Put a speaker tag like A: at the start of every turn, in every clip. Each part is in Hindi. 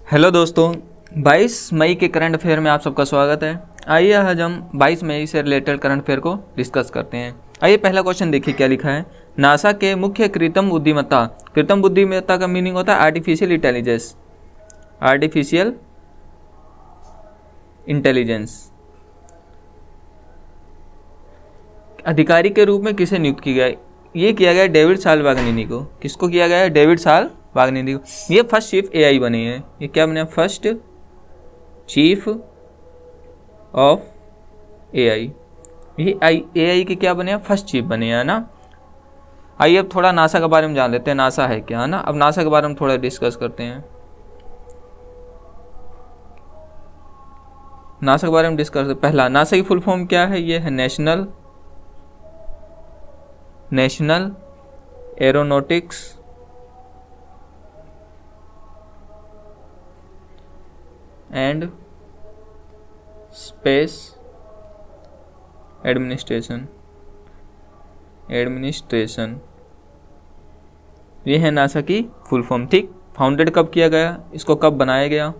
A: हेलो दोस्तों, 22 मई के करंट अफेयर में आप सबका स्वागत है। आइए आज हम 22 मई से रिलेटेड करंट अफेयर को डिस्कस करते हैं। आइए पहला क्वेश्चन देखिए क्या लिखा है। नासा के मुख्य कृत्रिम बुद्धिमत्ता का मीनिंग होता है आर्टिफिशियल इंटेलिजेंस। अधिकारी के रूप में किसे नियुक्त किया गया? ये किया गया डेविड साल्वागनिनी को। किसको किया गया है? डेविड साल्वागनिनी को। ये फर्स्ट चीफ एआई बने हैं। ये क्या बने? First chief of AI. ये एआई के क्या बने हैं? फर्स्ट चीफ बने हैं, ना। आइए अब थोड़ा नासा के बारे में जान लेते हैं। नासा है क्या, है ना। अब नासा के बारे में थोड़ा डिस्कस करते हैं। नासा के बारे में डिस्कस करते हैं। पहला, नासा की फुल फॉर्म क्या है? ये है national aeronautics and space administration. ये है नासा की फुल फॉर्म, ठीक। फाउंडेड कब किया गया? इसको कब बनाया गया?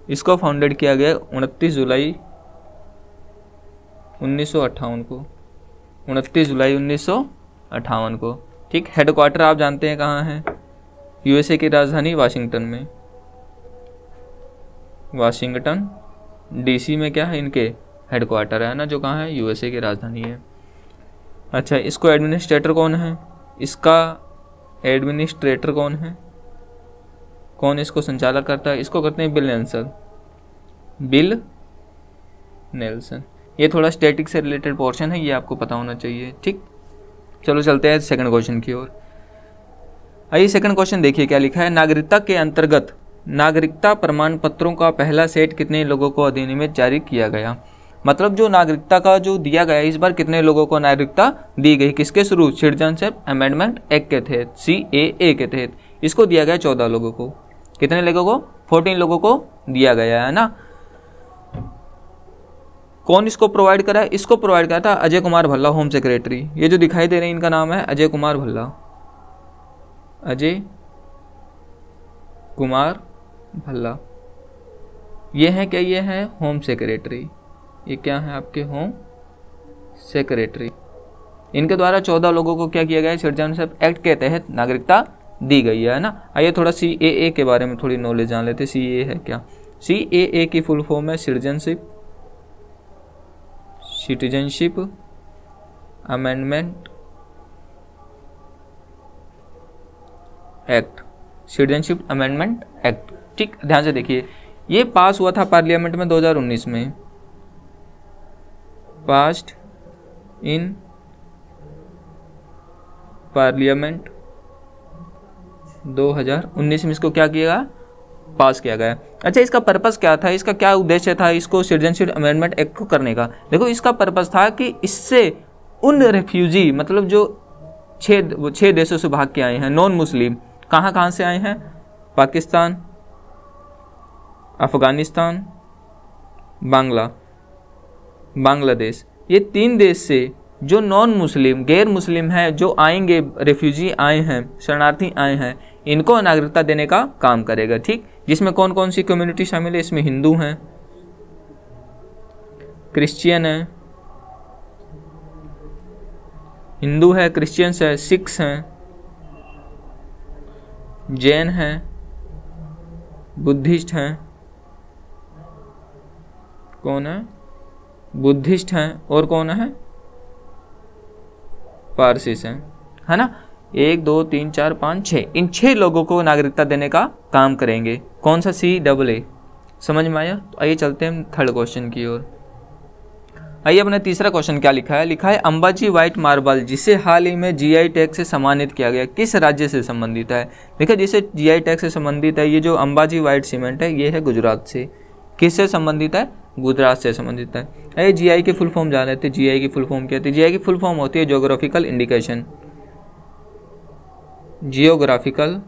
A: इसको फाउंडेड किया गया 29 जुलाई 1958 को। 29 जुलाई 1958 को, ठीक। हेडक्वार्टर आप जानते हैं कहाँ है? यूएसए की राजधानी वाशिंगटन में। वाशिंगटन डीसी में क्या है? इनके हेडक्वार्टर है ना, जो कहाँ है? यूएसए की राजधानी है। अच्छा, इसको एडमिनिस्ट्रेटर कौन है? इसका एडमिनिस्ट्रेटर कौन है? कौन इसको संचालक करता है? इसको करते हैं बिल नेल्सन। ये थोड़ा स्टैटिक से रिलेटेड पोर्शन है, ये आपको पता होना चाहिए, ठीक। चलो चलते हैं सेकंड क्वेश्चन की ओर। आइए सेकंड क्वेश्चन देखिए क्या लिखा है। नागरिकता के अंतर्गत नागरिकता प्रमाण पत्रों का पहला सेट कितने लोगों को अधिनियम जारी किया गया? मतलब जो नागरिकता का जो दिया गया, इस बार कितने लोगों को नागरिकता दी गई? किसके शुरू? सिटीजनशिप अमेंडमेंट एक्ट के तहत, CAA के तहत। इसको दिया गया 14 लोगों को। कितने लोगों को? 14 लोगों को दिया गया है ना। कौन इसको प्रोवाइड करा है? इसको प्रोवाइड करा था अजय कुमार भल्ला, होम सेक्रेटरी। ये जो दिखाई दे रहे हैं इनका नाम है अजय कुमार भल्ला। ये है क्या? ये है होम सेक्रेटरी। ये क्या है? आपके होम सेक्रेटरी। इनके द्वारा 14 लोगों को क्या किया गया है? सिटीजनशिप एक्ट के तहत नागरिकता दी गई है ना। आइए थोड़ा CAA के बारे में थोड़ी नॉलेज जान लेते। CAA है क्या? CAA की फुल फॉर्म है citizenship amendment act. Citizenship amendment act, ठीक। ध्यान से देखिए, ये पास हुआ था पार्लियामेंट में 2019 में। पास्ड इन पार्लियामेंट 2019 में इसको क्या किया? पास किया गया। अच्छा, इसका पर्पस क्या था? इसका क्या उद्देश्य था इसको सिटीजनशिप अमेंडमेंट एक्ट को करने का? देखो, इसका पर्पस था कि इससे उन रेफ्यूजी, मतलब जो 6 देशों से भाग के आए हैं, नॉन मुस्लिम, कहाँ से आए हैं? पाकिस्तान, अफगानिस्तान, बांग्लादेश। ये 3 देश से जो नॉन मुस्लिम, गैर मुस्लिम हैं, जो आएंगे, रेफ्यूजी आए हैं, शरणार्थी आए हैं, इनको नागरिकता देने का काम करेगा, ठीक। जिसमें कौन कौन सी कम्युनिटी शामिल है? इसमें हिंदू हैं, क्रिश्चियन है, क्रिश्चियंस है, सिख्स हैं, जैन हैं, बुद्धिस्ट हैं। कौन है? बुद्धिस्ट हैं। और कौन है? पारसीस हैं, है ना। 1 2 3 4 5 6, इन 6 लोगों को नागरिकता देने का काम करेंगे। कौन सा? CAA। समझ में आया? तो आइए चलते हैं थर्ड क्वेश्चन की ओर। आइए अपना तीसरा क्वेश्चन क्या लिखा है। लिखा है अंबाजी व्हाइट मार्बल, जिसे हाल ही में GI टैग से सम्मानित किया गया, किस राज्य से संबंधित है? देखिए, जिसे GI टैग से संबंधित है, ये जो अंबाजी व्हाइट सीमेंट है, ये है गुजरात से। किससे संबंधित है? गुजरात से संबंधित है। आइए GI की फुल फॉर्म जान लेते हैं। GI की फुल फॉर्म क्या होती है? GI की फुल फॉर्म होती है geographical indication. Geographical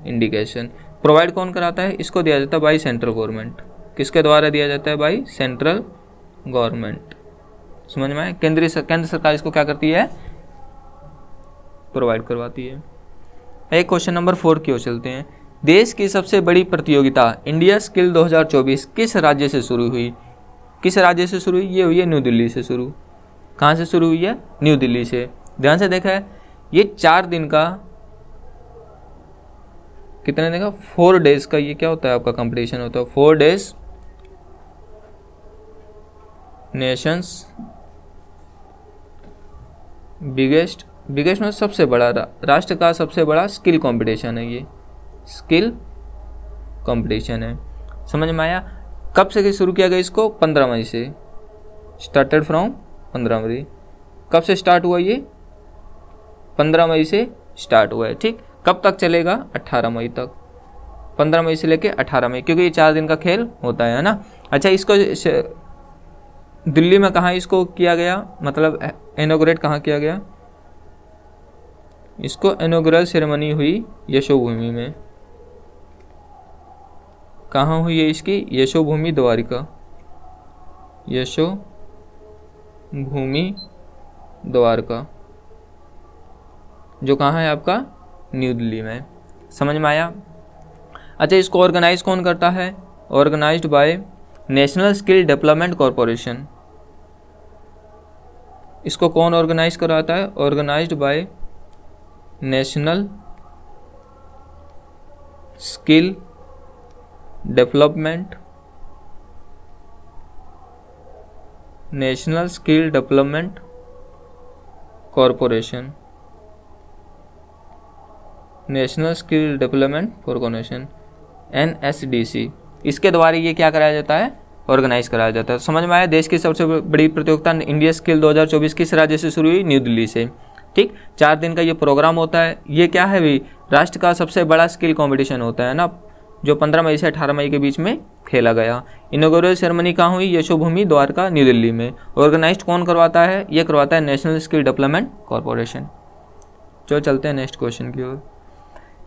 A: indication provide कौन कराता है? इसको दिया जाता है बाई सेंट्रल गवर्नमेंट। किसके द्वारा दिया जाता है? By central government. समझ में आए? केंद्र सरकार इसको क्या करती है? प्रोवाइड करवाती है। एक क्वेश्चन नंबर 4 की ओर चलते हैं। देश की सबसे बड़ी प्रतियोगिता इंडिया स्किल 2024 किस राज्य से शुरू हुई? किस राज्य से शुरू हुई? ये हुई है न्यू दिल्ली से शुरू। कहाँ से शुरू हुई है? न्यू दिल्ली से। ध्यान से देखा है, ये 4 दिन का, कितने दिन का? 4 डेज का ये क्या होता है आपका कंपटीशन होता है। 4 डेज नेशंस बिगेस्ट में सबसे बड़ा राष्ट्र का सबसे बड़ा स्किल कंपटीशन है। ये स्किल कंपटीशन है। समझ में आया? कब से शुरू किया गया इसको? 15 मई से। स्टार्टेड फ्रॉम 15 मई। कब से स्टार्ट हुआ ये? 15 मई से स्टार्ट हुआ है। ठीक, कब तक चलेगा? 18 मई तक। 15 मई से लेके 18 मई, क्योंकि ये 4 दिन का खेल होता है ना। अच्छा, इसको दिल्ली में कहाँ इसको किया गया, मतलब इनॉग्रेट कहाँ किया गया? इसको इनॉग्रेल सेरेमनी हुई यशोभूमि में। कहाँ हुई है इसकी? यशोभूमि द्वारिका। यशोभूमि द्वारका, जो कहाँ है आपका? न्यू दिल्ली में। समझ में आया? अच्छा, इसको ऑर्गेनाइज कौन करता है? Organized by national skill development corporation. इसको कौन ऑर्गेनाइज कराता है? Organized by national skill development corporation. National skill development corporation, NSDC। इसके द्वारा ये क्या कराया जाता है? ऑर्गेनाइज कराया जाता है। समझ में आया? देश की सबसे बड़ी प्रतियोगिता इंडिया स्किल 2024 किस राज्य से शुरू हुई? न्यू दिल्ली से। ठीक, 4 दिन का ये प्रोग्राम होता है। ये क्या है भाई? राष्ट्र का सबसे बड़ा स्किल कंपटीशन होता है ना, जो 15 मई से 18 मई के बीच में खेला गया। इनॉग्रेल सेरेमनी कहाँ हुई? यशोभूमि द्वारका, न्यू दिल्ली में। ऑर्गेनाइज्ड कौन करवाता है? ये करवाता है नेशनल स्किल डेवलपमेंट कॉरपोरेशन। जो चलते हैं नेक्स्ट क्वेश्चन की ओर।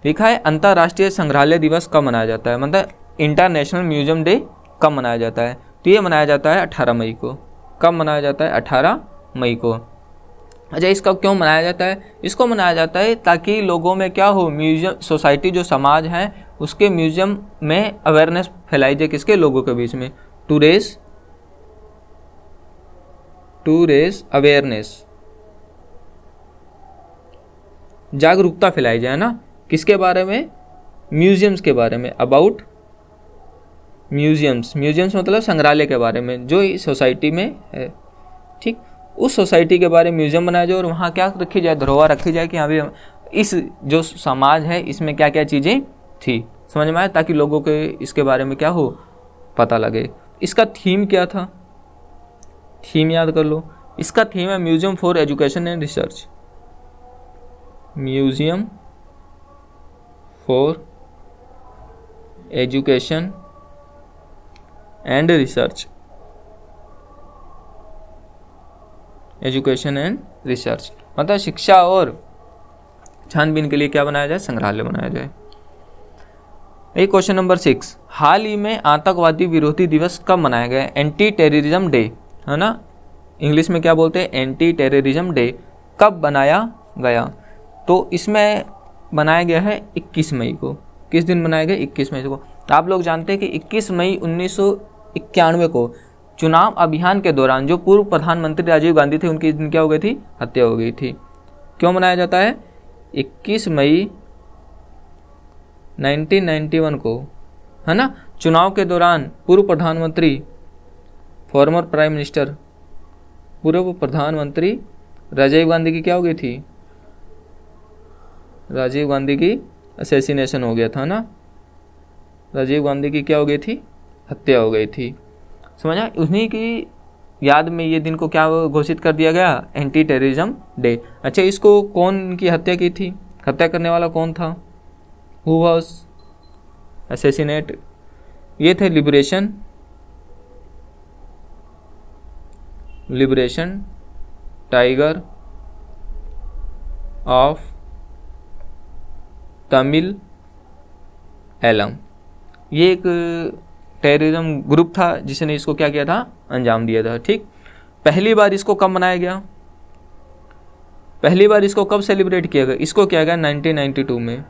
A: लिखा है अंतर्राष्ट्रीय संग्रहालय दिवस कब मनाया जाता है? मतलब इंटरनेशनल म्यूजियम डे कब मनाया जाता है? तो ये मनाया जाता है 18 मई को। कब मनाया जाता है? 18 मई को। अच्छा, इसका क्यों मनाया जाता है? इसको मनाया जाता है ताकि लोगों में क्या हो, म्यूजियम सोसाइटी जो समाज है उसके म्यूजियम में अवेयरनेस फैलाई जाए। किसके? लोगों के बीच में। टू रेस अवेयरनेस, जागरूकता फैलाई जाए ना। किसके बारे में? म्यूजियम्स के बारे में। अबाउट म्यूजियम्स मतलब संग्रहालय के बारे में जो इस सोसाइटी में है। ठीक, उस सोसाइटी के बारे में म्यूजियम बनाया जाए और वहाँ क्या रखी जाए? धरोहर रखी जाए कि हाँ भी इस जो समाज है इसमें क्या क्या चीज़ें थी। समझ में आया? ताकि लोगों के इसके बारे में क्या हो, पता लगे। इसका थीम क्या था? थीम याद कर लो। इसका थीम है museum for education and research. Museum for education and research. Education and research मतलब शिक्षा और छानबीन के लिए क्या बनाया जाए? संग्रहालय बनाया जाए। एक क्वेश्चन नंबर 6, हाल ही में आतंकवादी विरोधी दिवस कब मनाया गया? एंटी टेररिज्म डे, है ना, इंग्लिश में क्या बोलते हैं? Anti terrorism day. कब बनाया गया? तो इसमें बनाया गया है 21 मई को। किस दिन बनाया गया? 21 मई को। आप लोग जानते हैं कि 21 मई 1991 को चुनाव अभियान के दौरान जो पूर्व प्रधानमंत्री राजीव गांधी थे उनकी दिन क्या हो गई थी? हत्या हो गई थी। क्यों मनाया जाता है 21 मई 1991 को, है ना? चुनाव के दौरान पूर्व प्रधानमंत्री, फॉर्मर प्राइम मिनिस्टर, पूर्व प्रधानमंत्री राजीव गांधी की क्या हो गई थी? राजीव गांधी की असैसिनेशन हो गया था ना, राजीव गांधी की क्या हो गई थी? हत्या हो गई थी। समझा? उन्हीं की याद में ये दिन को क्या घोषित कर दिया गया? Anti terrorism day. अच्छा, इसको कौन की हत्या की थी? हत्या करने वाला कौन था? Who was assassinated? ये थे Liberation Tiger of Tamil Eelam. ये एक टेररिज्म ग्रुप था जिसने इसको क्या किया था? अंजाम दिया था। ठीक, पहली बार इसको कब मनाया गया? पहली बार इसको कब सेलिब्रेट किया गया? इसको किया गया 1992 में,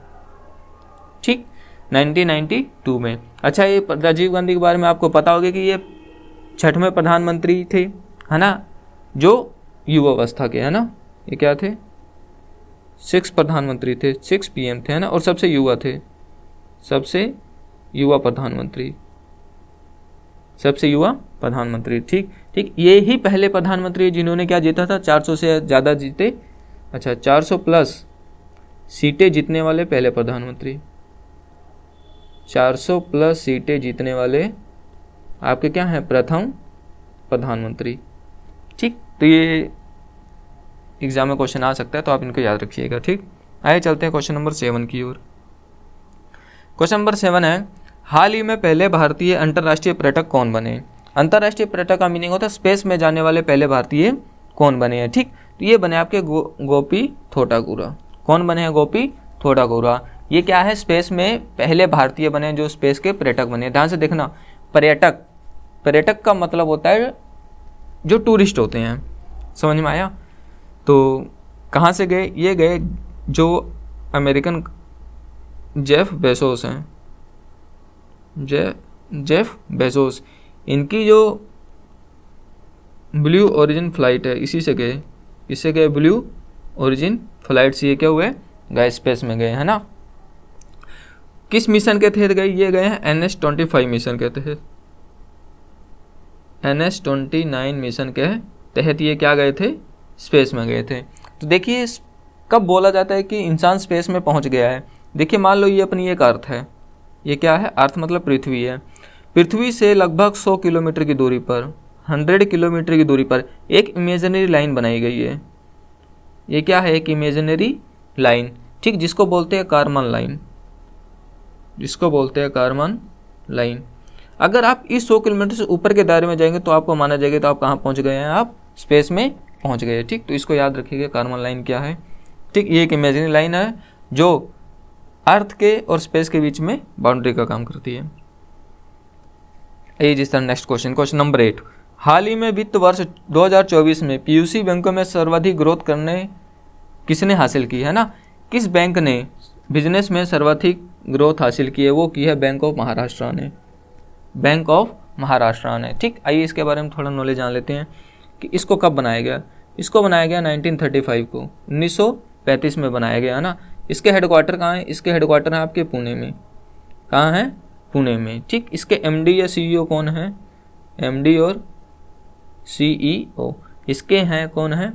A: ठीक, 1992 में। अच्छा, ये राजीव गांधी के बारे में आपको पता होगा कि ये 6वें प्रधानमंत्री थे, है ना, जो युवावस्था के, है ना, ये क्या थे, 6 प्रधानमंत्री थे, 6 PM थे, है ना, और सबसे युवा थे, सबसे युवा प्रधानमंत्री, सबसे युवा प्रधानमंत्री, ठीक ठीक। ये ही पहले प्रधानमंत्री जिन्होंने क्या जीता था, 400 से ज़्यादा जीते, अच्छा 400 प्लस सीटें जीतने वाले पहले प्रधानमंत्री, 400 प्लस सीटें जीतने वाले आपके क्या हैं, प्रथम प्रधानमंत्री, ठीक। तो ये एग्जाम में क्वेश्चन आ सकता है, तो आप इनको याद रखिएगा, ठीक। आइए चलते हैं क्वेश्चन नंबर 7 की ओर। क्वेश्चन नंबर 7 है, हाल ही में पहले भारतीय अंतर्राष्ट्रीय पर्यटक कौन बने? अंतर्राष्ट्रीय पर्यटक का मीनिंग होता है स्पेस में जाने वाले पहले भारतीय कौन बने हैं, ठीक। तो ये बने आपके गोपी थोटागुरा। कौन बने हैं? गोपी थोटागुरा। ये क्या है, स्पेस में पहले भारतीय बने जो स्पेस के पर्यटक बने। ध्यान से देखना, पर्यटक, पर्यटक का मतलब होता है जो टूरिस्ट होते हैं, समझ में आया? तो कहाँ से गए? ये गए जो अमेरिकन जेफ बेजोस हैं, जेफ बेजोस, इनकी जो ब्लू ओरिजिन फ्लाइट है इसी से गए, इससे गए ब्लू ओरिजिन फ्लाइट से ये क्या हुए, गए स्पेस में गए, है ना। किस मिशन के तहत गए? ये गए हैं NS-25 मिशन के तहत, NS-29 मिशन के तहत ये क्या गए थे, स्पेस में गए थे। तो देखिए कब बोला जाता है कि इंसान स्पेस में पहुंच गया है? देखिए मान लो ये अपनी एक अर्थ है, ये क्या है, अर्थ मतलब पृथ्वी है। पृथ्वी से लगभग 100 किलोमीटर की दूरी पर, 100 किलोमीटर की दूरी पर एक इमेजिनरी लाइन बनाई गई है। ये क्या है, एक इमेजिनरी लाइन, ठीक, जिसको बोलते हैं कारमन लाइन, जिसको बोलते हैं कारमन लाइन। अगर आप इस 100 किलोमीटर से ऊपर के दायरे में जाएंगे तो आपको माना जाएगा तो आप कहाँ पहुँच गए हैं, आप स्पेस में पहुँच गए, ठीक। तो इसको याद रखिएगा, कारमन लाइन क्या है, ठीक। ये एक इमेजिनरी लाइन है जो अर्थ के और स्पेस के बीच में बाउंड्री का काम करती है। जिस तरह नेक्स्ट क्वेश्चन, क्वेश्चन नंबर 8, हाल ही में वित्त वर्ष 2024 में PSU बैंकों में सर्वाधिक ग्रोथ करने किसने हासिल की है ना? किस बैंक ने बिजनेस में सर्वाधिक ग्रोथ हासिल की है? वो की है बैंक ऑफ महाराष्ट्र ने, बैंक ऑफ महाराष्ट्र ने, ठीक। आइए इसके बारे में थोड़ा नॉलेज जान लेते हैं कि इसको कब बनाया गया। इसको बनाया गया 1935 को, 1935 में बनाया गया, है ना। इसके हेडक्वार्टर कहाँ है? इसके हेडक्वार्टर है आपके पुणे में। कहाँ है? पुणे में, ठीक। इसके MD या CEO कौन है? MD और CEO इसके हैं कौन है?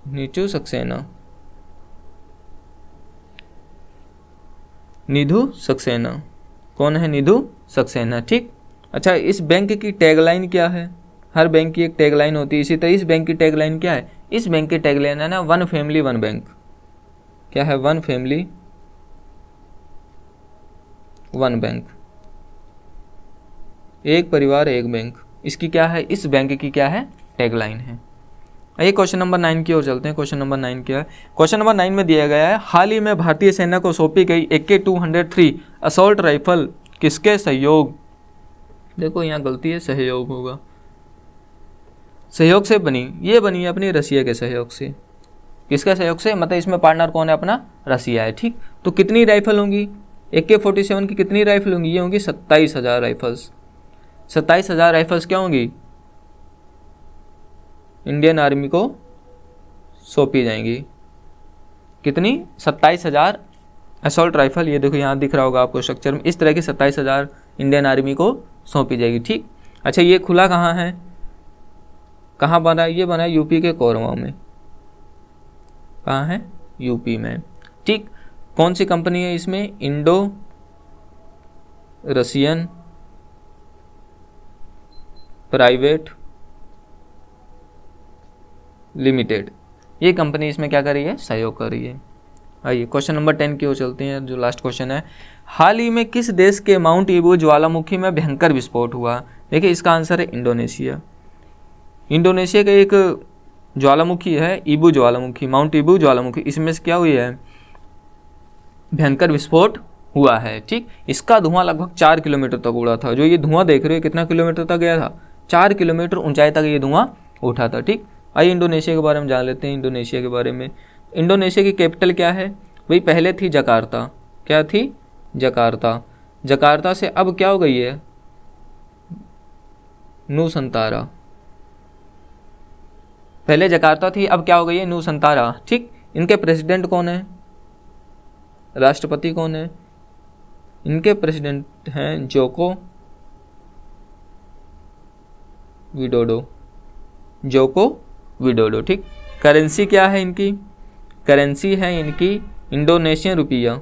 A: नीतू सक्सेना, निधु सक्सेना, कौन है? निधु सक्सेना, ठीक। अच्छा, इस बैंक की टैगलाइन क्या है? हर बैंक की एक टैगलाइन होती है, इसी तरह इस बैंक की टैगलाइन क्या है? इस बैंक की टैगलाइन है ना, 1 फैमिली 1 बैंक। क्या है? 1 फैमिली 1 बैंक, एक परिवार एक बैंक। इसकी क्या है? इस बैंक की क्या है? टैगलाइन है। आइए क्वेश्चन नंबर 9 की ओर चलते हैं। क्वेश्चन नंबर 9 क्या है? क्वेश्चन नंबर 9 में दिया गया है, हाल ही में भारतीय सेना को सौंपी गई AK-203 असॉल्ट राइफल किसके सहयोग, देखो यहाँ गलती है, सहयोग होगा, सहयोग से बनी। ये बनी है अपनी रसिया के सहयोग से। किसके सहयोग से? मतलब इसमें पार्टनर कौन है? अपना रसिया है, ठीक। तो कितनी राइफल होंगी? AK-47 की कितनी राइफल होंगी? ये होंगी 27,000 राइफल्स। 27,000 राइफल्स क्या होंगी? इंडियन आर्मी को सौंपी जाएंगी। कितनी? 27,000 असॉल्ट राइफल। ये देखो यहाँ दिख रहा होगा आपको स्ट्रक्चर में, इस तरह की 27,000 इंडियन आर्मी को सौंपी जाएगी, ठीक। अच्छा, ये खुला कहाँ है? कहाँ बना है? ये बना है यूपी के कोरवा में। कहाँ है? यूपी में, ठीक। कौन सी कंपनी है इसमें? इंडो रसियन प्राइवेट लिमिटेड, ये कंपनी इसमें क्या कर रही है? सहयोग कर रही है। आइए क्वेश्चन नंबर 10 की ओर चलते हैं, जो लास्ट क्वेश्चन है, हाल ही में किस देश के माउंट ईबू ज्वालामुखी में भयंकर विस्फोट हुआ? देखिए इसका आंसर है इंडोनेशिया। इंडोनेशिया का एक ज्वालामुखी है, ईबू ज्वालामुखी, माउंट ईबू ज्वालामुखी, इसमें से क्या हुई है? भयंकर विस्फोट हुआ है, ठीक। इसका धुआं लगभग 4 किलोमीटर तक उड़ा था। जो ये धुआं देख रहे हो कितना किलोमीटर तक गया था? 4 किलोमीटर ऊंचाई तक ये धुआं उठा था। ठीक, आइए इंडोनेशिया के बारे में जान लेते हैं। इंडोनेशिया के बारे में, इंडोनेशिया की कैपिटल क्या है भाई? पहले थी जकार्ता। क्या थी? जकार्ता। जकार्ता से अब क्या हो गई है? नूसंतारा। पहले जकार्ता थी, अब क्या हो गई है? नूसंतारा। ठीक, इनके प्रेसिडेंट कौन है? राष्ट्रपति कौन है? इनके प्रेसिडेंट हैं जोको विडोडो। Joko Widodo. ठीक, करेंसी क्या है इनकी? करेंसी है इनकी इंडोनेशियन रुपया।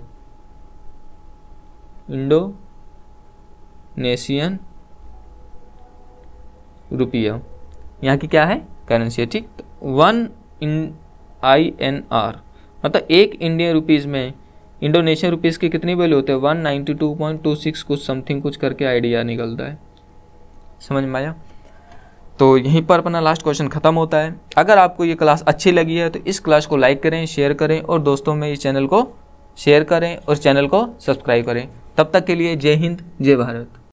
A: इंडोनेशियन रुपया यहाँ की क्या है? करेंसी है। ठीक, 1 INR मतलब 1 इंडियन रुपीज़ में इंडोनेशियन रुपीज़ की कितनी वैल्यू होते हैं? 192.26 कुछ समथिंग कुछ करके आइडिया निकलता है। समझ में आया? तो यहीं पर अपना लास्ट क्वेश्चन खत्म होता है। अगर आपको ये क्लास अच्छी लगी है तो इस क्लास को लाइक करें, शेयर करें और दोस्तों में इस चैनल को शेयर करें और चैनल को सब्सक्राइब करें। तब तक के लिए जय हिंद, जय भारत।